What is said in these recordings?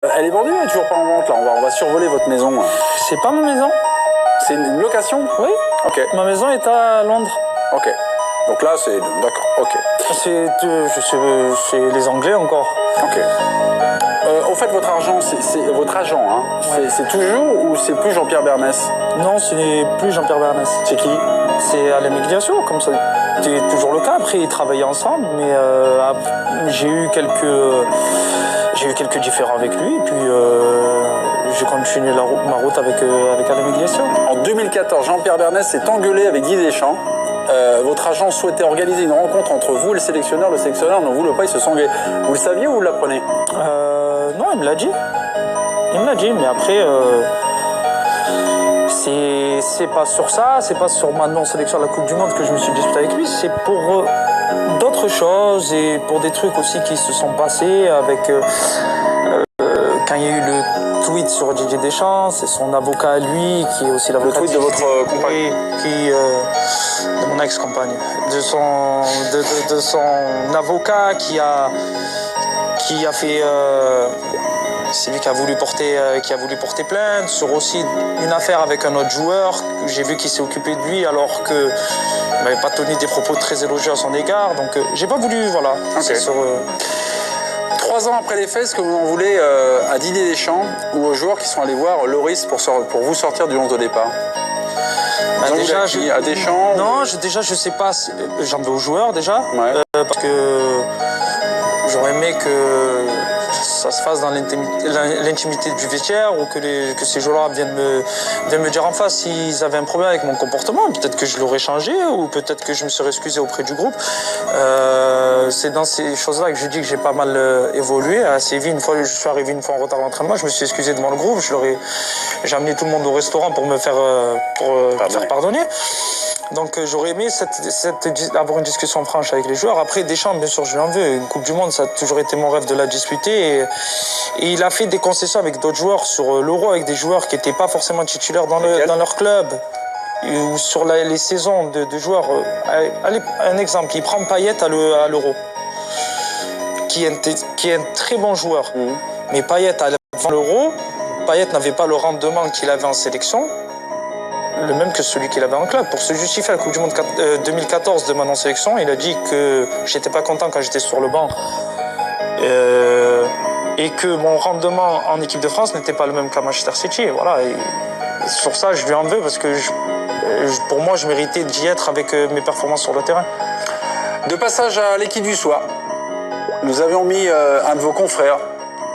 Elle est vendue, elle est toujours pas en vente là. On va survoler votre maison. C'est pas ma maison. C'est une location? Oui. Ok. Ma maison est à Londres. Ok. Donc là, c'est... D'accord, ok. C'est les Anglais encore. Ok. Au fait, votre argent, c'est votre agent, hein. Ouais. C'est toujours ou c'est plus Jean-Pierre Bernès? Non, ce n'est plus Jean-Pierre Bernès. C'est qui? C'est Alain Migliaccio, comme ça. C'était toujours le cas. Après, ils travaillaient ensemble, mais j'ai eu quelques différends avec lui. Et puis, j'ai continué ma route avec Alain Migliaccio. En 2014, Jean-Pierre Bernès s'est engueulé avec Didier Deschamps. Votre agent souhaitait organiser une rencontre entre vous et le sélectionneur. Le sélectionneur n'en voulait pas, il se sont engueulés. Vous le saviez ou vous l'apprenez? Non, il me l'a dit. Il me l'a dit, mais après, c'est pas sur ça, c'est pas sur ma non-sélection à la Coupe du Monde que je me suis disputé avec lui, c'est pour d'autres choses et pour des trucs aussi qui se sont passés avec... quand il y a eu le tweet sur Didier Deschamps, c'est son avocat à lui, qui est aussi l'avocat... Le tweet de votre compagne? De mon ex-compagne. De son avocat qui a fait... c'est lui qui a voulu porter plainte sur aussi une affaire avec un autre joueur. J'ai vu qu'il s'est occupé de lui alors qu'il n'avait pas tenu des propos très élogieux à son égard. Donc j'ai pas voulu, voilà. Okay. 3 ans après les faits, est-ce que vous en voulez à Didier Deschamps ou aux joueurs qui sont allés voir Loris pour vous sortir du 11 de départ? Déjà, à Deschamps? Non, déjà je sais pas. J'en veux aux joueurs déjà, ouais. Parce que j'aurais aimé que ça se fasse dans l'intimité du vestiaire ou que ces joueurs-là viennent me dire en face s'ils avaient un problème avec mon comportement. Peut-être que je l'aurais changé ou peut-être que je me serais excusé auprès du groupe. C'est dans ces choses-là que je dis que j'ai pas mal évolué. À Séville, je suis arrivé une fois en retard à l'entraînement, je me suis excusé devant le groupe. J'ai amené tout le monde au restaurant pour me faire pardonner. Donc j'aurais aimé avoir une discussion franche avec les joueurs. Après, Deschamps, bien sûr, je lui en veux. Une Coupe du Monde, ça a toujours été mon rêve de la disputer. Et il a fait des concessions avec d'autres joueurs sur l'Euro, avec des joueurs qui n'étaient pas forcément titulaires dans leur club. Ou sur les saisons de joueurs. Allez, un exemple, il prend Payet à l'Euro, qui est un très bon joueur. Mais Payet, avant l'Euro, Payet n'avait pas le rendement qu'il avait en sélection. Le même que celui qu'il avait en club. Pour se justifier à la Coupe du Monde 2014 de ma non-sélection, il a dit que j'étais pas content quand j'étais sur le banc et que mon rendement en équipe de France n'était pas le même qu'à Manchester City. Voilà. Et sur ça, je lui en veux parce que pour moi, je méritais d'y être avec mes performances sur le terrain. De passage à l'équipe du soir, nous avions mis un de vos confrères,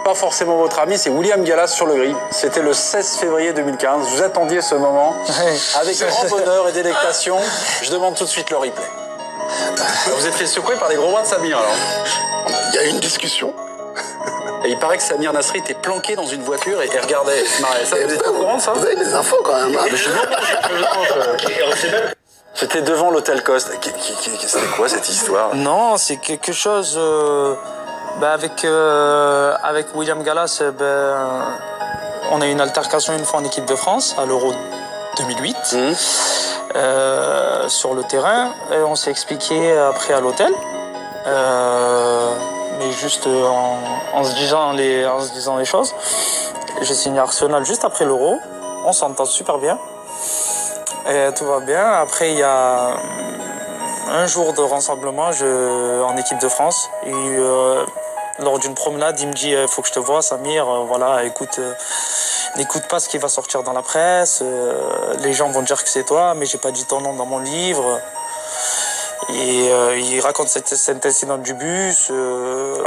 pas forcément votre ami, c'est William Gallas sur le gris. C'était le 16 février 2015. Vous attendiez ce moment avec grand bonheur et délectation. Je demande tout de suite le replay. Vous êtes fait secouer par des gros bras de Samir alors. Il y a eu une discussion. Et il paraît que Samir Nasri était planqué dans une voiture et regardait. Ça, vous êtes au courant de ça? Vous avez des infos quand même. Hein. J'étais devant l'hôtel Coste. C'était quoi cette histoire? Non, c'est quelque chose... avec William Gallas, on a eu une altercation une fois en équipe de France à l'Euro 2008 sur le terrain. Et on s'est expliqué après à l'hôtel, mais juste en se disant les choses. J'ai signé Arsenal juste après l'Euro. On s'entend super bien et tout va bien. Après il y a un jour de rassemblement en équipe de France. Et, lors d'une promenade, il me dit faut que je te voie, Samir, voilà, écoute, n'écoute pas ce qui va sortir dans la presse, les gens vont dire que c'est toi, mais j'ai pas dit ton nom dans mon livre. Et il raconte cet incident du bus.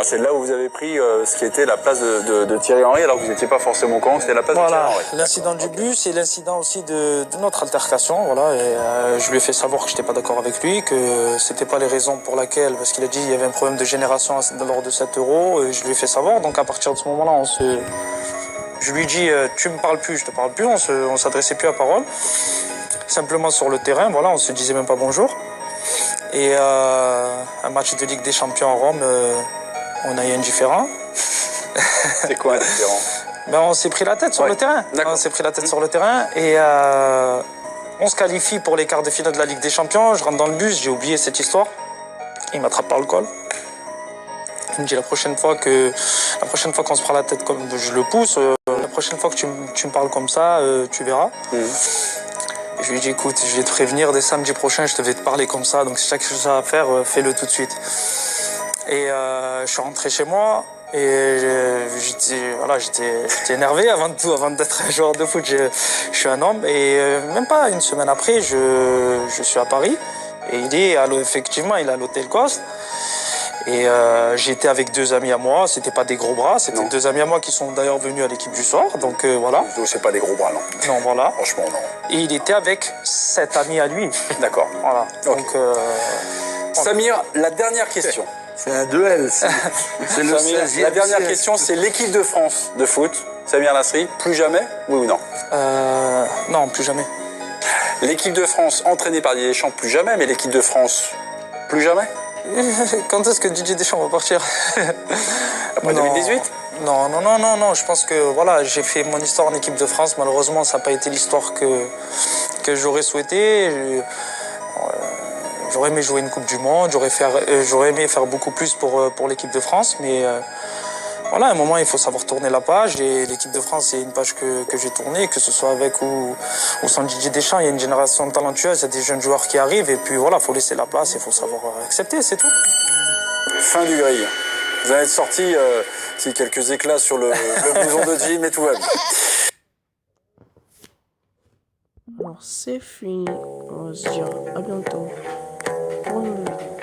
C'est là où vous avez pris ce qui était la place de Thierry Henry, alors que vous n'étiez pas forcément au courant que c'était la place de Thierry Henry. L'incident du bus et l'incident aussi de notre altercation. Voilà, et je lui ai fait savoir que je n'étais pas d'accord avec lui, que c'était pas les raisons pour lesquelles, parce qu'il a dit qu'il y avait un problème de génération lors de 7 euros. Et je lui ai fait savoir. Donc à partir de ce moment-là, je lui dis tu me parles plus, je te parle plus. On s'adressait plus à parole. Simplement sur le terrain, voilà, on se disait même pas bonjour. Et un match de Ligue des Champions à Rome, on a eu un différend. C'est quoi un différend? On s'est pris la tête sur le terrain. On s'est pris la tête sur le terrain et on se qualifie pour les quarts de finale de la Ligue des Champions. Je rentre dans le bus, j'ai oublié cette histoire. Il m'attrape par le col. Il me dit la prochaine fois qu'on se prend la tête comme je le pousse, la prochaine fois que tu me parles comme ça, tu verras. Je lui ai dit, écoute, je vais te prévenir, dès samedi prochain, je te vais te parler comme ça, donc si tu as quelque chose à faire, fais-le tout de suite. Et je suis rentré chez moi et j'étais énervé avant de tout, avant d'être un joueur de foot. Je suis un homme et même pas une semaine après, je suis à Paris et effectivement, il est à l'hôtel Coste. Et j'étais avec 2 amis à moi, c'était pas des gros bras, c'était 2 amis à moi qui sont d'ailleurs venus à l'équipe du soir, donc voilà. Donc c'est pas des gros bras, non. Non, voilà. Franchement, non. Et il était avec 7 amis à lui. D'accord. Voilà. Ok. Donc, Samir, la dernière question. C'est un duel. C'est le Samir, 16e la dernière siècle. question, c'est l'équipe de France de foot. Samir Nasri, plus jamais, oui ou non? non, plus jamais. L'équipe de France entraînée par Didier Deschamps, plus jamais, mais l'équipe de France, plus jamais? Quand est-ce que Didier Deschamps va partir? Après 2018? Non, je pense que voilà, j'ai fait mon histoire en équipe de France. Malheureusement, ça n'a pas été l'histoire que j'aurais souhaité. J'aurais aimé jouer une Coupe du Monde, j'aurais aimé faire beaucoup plus pour l'équipe de France, mais voilà, à un moment, il faut savoir tourner la page. Et l'équipe de France, c'est une page que j'ai tournée, que ce soit avec ou sans Didier Deschamps. Il y a une génération talentueuse, il y a des jeunes joueurs qui arrivent. Et puis voilà, il faut laisser la place, il faut savoir accepter, c'est tout. Fin du grille. Vous allez être sorti, quelques éclats sur le blouson de Jim, mais tout va bien. Alors c'est fini. On va se dire à bientôt pour une nouvelle.